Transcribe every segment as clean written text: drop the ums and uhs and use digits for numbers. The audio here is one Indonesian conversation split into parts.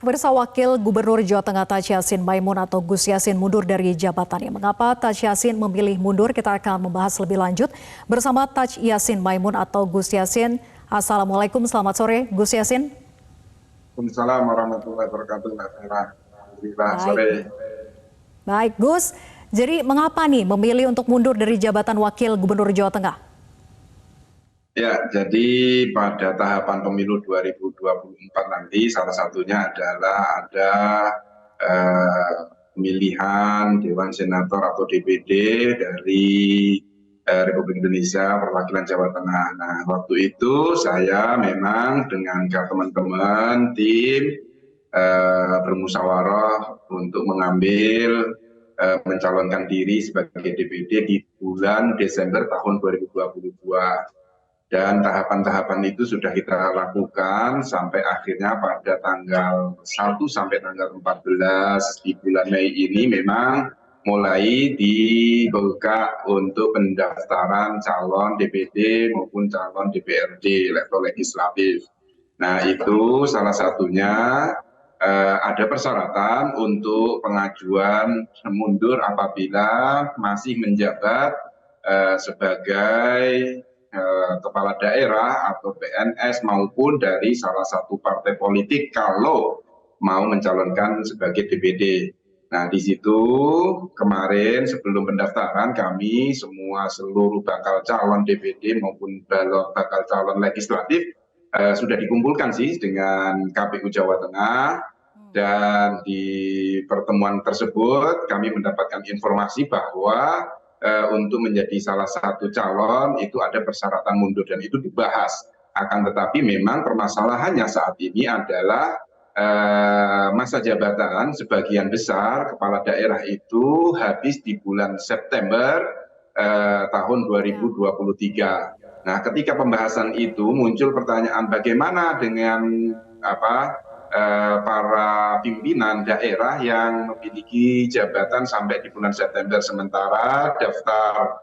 Pemirsa, Wakil Gubernur Jawa Tengah Taj Yassin Maimun atau Gus Yassin mundur dari jabatannya. Mengapa Taj Yassin memilih mundur? Kita akan membahas lebih lanjut bersama Taj Yassin Maimun atau Gus Yassin. Assalamualaikum, selamat sore Gus Yassin. Waalaikumsalam warahmatullahi wabarakatuh. Alhamdulillah, sore. Baik Gus, jadi mengapa nih memilih untuk mundur dari jabatan Wakil Gubernur Jawa Tengah? Ya, jadi pada tahapan pemilu 2024 nanti salah satunya adalah ada pemilihan Dewan Senator atau DPD dari Republik Indonesia perwakilan Jawa Tengah. Nah, waktu itu saya memang dengan teman-teman tim bermusyawarah untuk mengambil mencalonkan diri sebagai DPD di bulan Desember tahun 2022. Dan tahapan-tahapan itu sudah kita lakukan sampai akhirnya pada tanggal 1 sampai tanggal 14 di bulan Mei ini memang mulai dibuka untuk pendaftaran calon DPD maupun calon DPRD level legislatif. Nah, itu salah satunya ada persyaratan untuk pengajuan mundur apabila masih menjabat sebagai kepala daerah atau PNS maupun dari salah satu partai politik kalau mau mencalonkan sebagai DPD. Nah, di situ kemarin sebelum pendaftaran kami semua seluruh bakal calon DPD maupun bakal calon legislatif sudah dikumpulkan sih dengan KPU Jawa Tengah, dan di pertemuan tersebut kami mendapatkan informasi bahwa untuk menjadi salah satu calon itu ada persyaratan mundur dan itu dibahas. Akan tetapi memang permasalahannya saat ini adalah masa jabatan sebagian besar kepala daerah itu habis di bulan September tahun 2023. Nah, ketika pembahasan itu muncul pertanyaan bagaimana dengan para pimpinan daerah yang memiliki jabatan sampai di bulan September, sementara daftar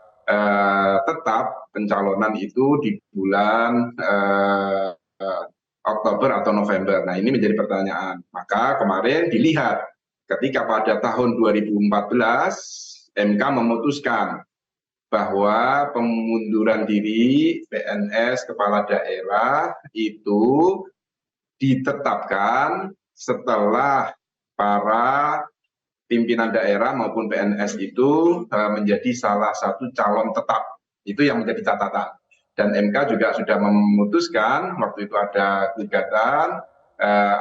tetap pencalonan itu di bulan Oktober atau November. Nah, ini menjadi pertanyaan. Maka kemarin dilihat ketika pada tahun 2014 MK memutuskan bahwa pemunduran diri PNS kepala daerah itu ditetapkan setelah para pimpinan daerah maupun PNS itu menjadi salah satu calon tetap. Itu yang menjadi catatan. Dan MK juga sudah memutuskan, waktu itu ada gugatan,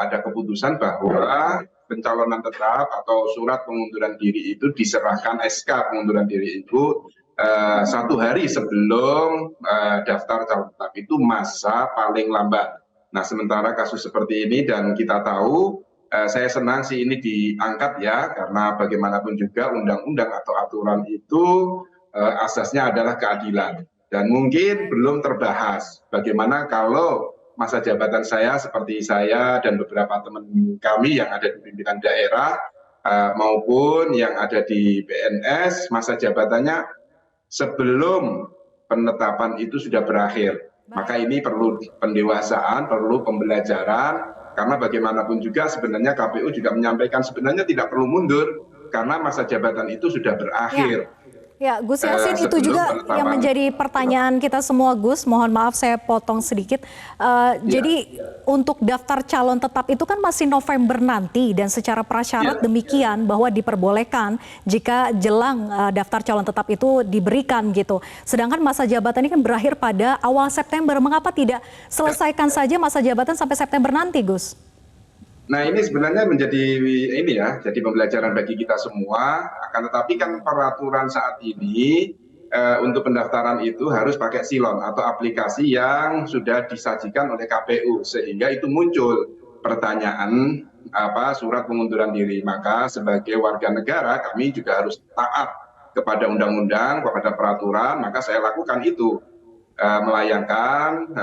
ada keputusan bahwa pencalonan tetap atau surat pengunduran diri itu diserahkan, SK pengunduran diri itu 1 hari sebelum daftar calon tetap, itu masa paling lambat. Nah, sementara kasus seperti ini dan kita tahu, saya senang sih ini diangkat ya, karena bagaimanapun juga undang-undang atau aturan itu asasnya adalah keadilan. Dan mungkin belum terbahas bagaimana kalau masa jabatan saya seperti saya dan beberapa teman kami yang ada di pimpinan daerah maupun yang ada di PNS, masa jabatannya sebelum penetapan itu sudah berakhir. Maka ini perlu pendewasaan, perlu pembelajaran, karena bagaimanapun juga sebenarnya KPU juga menyampaikan sebenarnya tidak perlu mundur karena masa jabatan itu sudah berakhir. Ya, Gus Yassin, itu juga yang menjadi pertanyaan kita semua, Gus. Mohon maaf saya potong sedikit. Jadi untuk daftar calon tetap itu kan masih November nanti, dan secara prasyarat demikian bahwa diperbolehkan jika jelang daftar calon tetap itu diberikan gitu. Sedangkan masa jabatan ini kan berakhir pada awal September. Mengapa tidak selesaikan saja masa jabatan sampai September nanti, Gus? Nah, ini sebenarnya menjadi jadi pembelajaran bagi kita semua. Akan tetapi kan peraturan saat ini untuk pendaftaran itu harus pakai silon atau aplikasi yang sudah disajikan oleh KPU, sehingga itu muncul pertanyaan surat pengunduran diri. Maka sebagai warga negara kami juga harus taat kepada undang-undang, kepada peraturan. Maka saya lakukan itu. Melayangkan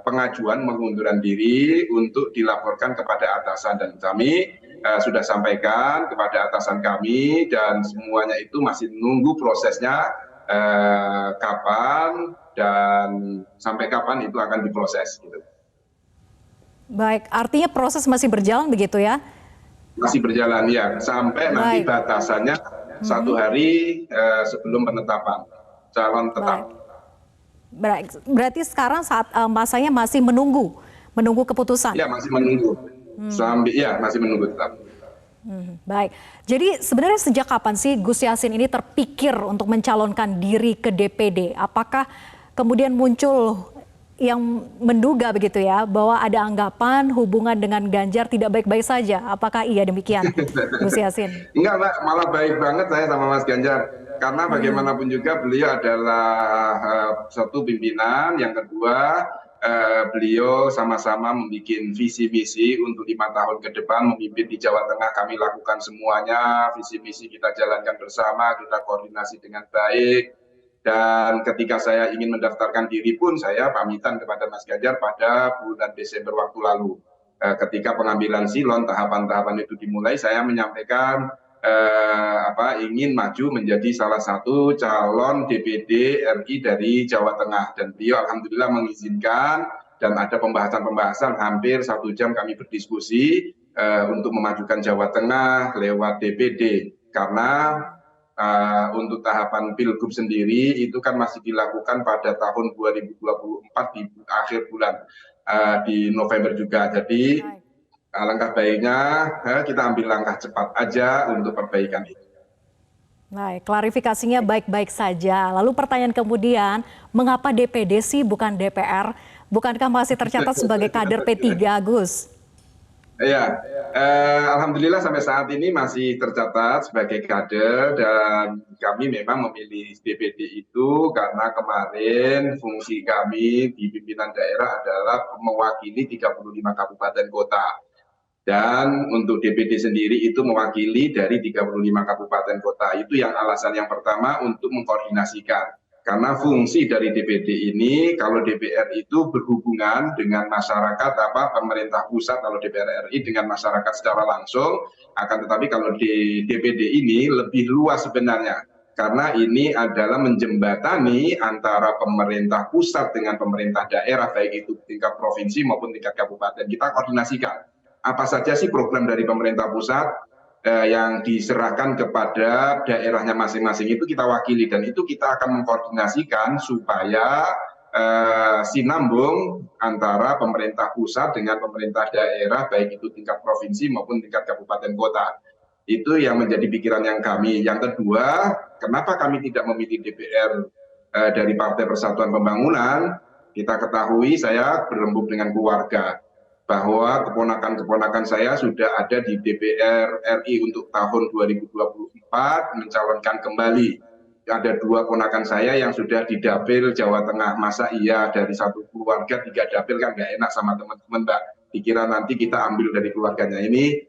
pengajuan pengunduran diri untuk dilaporkan kepada atasan, dan kami sudah sampaikan kepada atasan kami, dan semuanya itu masih menunggu prosesnya kapan dan sampai kapan itu akan diproses gitu. Baik, artinya proses masih berjalan begitu ya? Masih berjalan ya, sampai nanti Baik, batasannya 1 hari sebelum penetapan calon baik. tetap. Berarti sekarang saat masanya masih menunggu keputusan. Ya masih menunggu, sampai ya masih menunggu tetap. Baik. Jadi sebenarnya sejak kapan sih Gus Yassin ini terpikir untuk mencalonkan diri ke DPD? Apakah kemudian muncul yang menduga begitu ya bahwa ada anggapan hubungan dengan Ganjar tidak baik-baik saja? Apakah iya demikian, Gus Yassin? Enggak Mbak, malah baik banget saya sama Mas Ganjar. Karena bagaimanapun juga beliau adalah satu pimpinan, yang kedua beliau sama-sama membuat visi misi untuk 5 tahun ke depan memimpin di Jawa Tengah. Kami lakukan semuanya, visi misi kita jalankan bersama, kita koordinasi dengan baik. Dan ketika saya ingin mendaftarkan diri pun saya pamitan kepada Mas Ganjar pada bulan Desember waktu lalu. Ketika pengambilan silon, tahapan-tahapan itu dimulai, saya menyampaikan ingin maju menjadi salah satu calon DPD RI dari Jawa Tengah, dan beliau alhamdulillah mengizinkan, dan ada pembahasan-pembahasan hampir 1 jam kami berdiskusi untuk memajukan Jawa Tengah lewat DPD, karena untuk tahapan Pilgub sendiri itu kan masih dilakukan pada tahun 2024 di akhir bulan di November juga. Jadi alangkah baiknya kita ambil langkah cepat aja untuk perbaikan itu. Baik, klarifikasinya baik-baik saja. Lalu pertanyaan kemudian, mengapa DPD sih bukan DPR? Bukankah masih tercatat sebagai kader P3, Gus? Ya, alhamdulillah sampai saat ini masih tercatat sebagai kader, dan kami memang memilih DPD itu karena kemarin fungsi kami di pimpinan daerah adalah mewakili 35 kabupaten kota. Dan untuk DPD sendiri itu mewakili dari 35 kabupaten kota. Itu yang alasan yang pertama untuk mengkoordinasikan. Karena fungsi dari DPD ini, kalau DPR itu berhubungan dengan masyarakat, pemerintah pusat, kalau DPR RI dengan masyarakat secara langsung, akan tetapi kalau di DPD ini lebih luas sebenarnya. Karena ini adalah menjembatani antara pemerintah pusat dengan pemerintah daerah, baik itu tingkat provinsi maupun tingkat kabupaten. Kita koordinasikan apa saja sih program dari pemerintah pusat yang diserahkan kepada daerahnya masing-masing, itu kita wakili, dan itu kita akan mengkoordinasikan supaya sinambung antara pemerintah pusat dengan pemerintah daerah, baik itu tingkat provinsi maupun tingkat kabupaten kota. Itu yang menjadi pikiran yang kami. Yang kedua, kenapa kami tidak memilih DPR dari Partai Persatuan Pembangunan? Kita ketahui saya berembuk dengan keluarga, bahwa keponakan-keponakan saya sudah ada di DPR RI untuk tahun 2024 mencalonkan kembali. Ada 2 ponakan saya yang sudah di dapil Jawa Tengah. Masa iya dari satu keluarga 3 dapil, kan nggak enak sama teman-teman, Mbak. Dikira nanti kita ambil dari keluarganya. Ini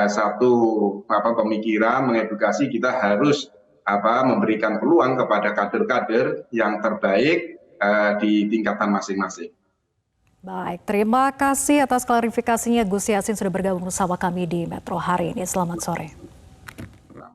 satu pemikiran mengedukasi, kita harus memberikan peluang kepada kader-kader yang terbaik di tingkatan masing-masing. Baik, terima kasih atas klarifikasinya Gus Yassin sudah bergabung bersama kami di Metro hari ini. Selamat sore.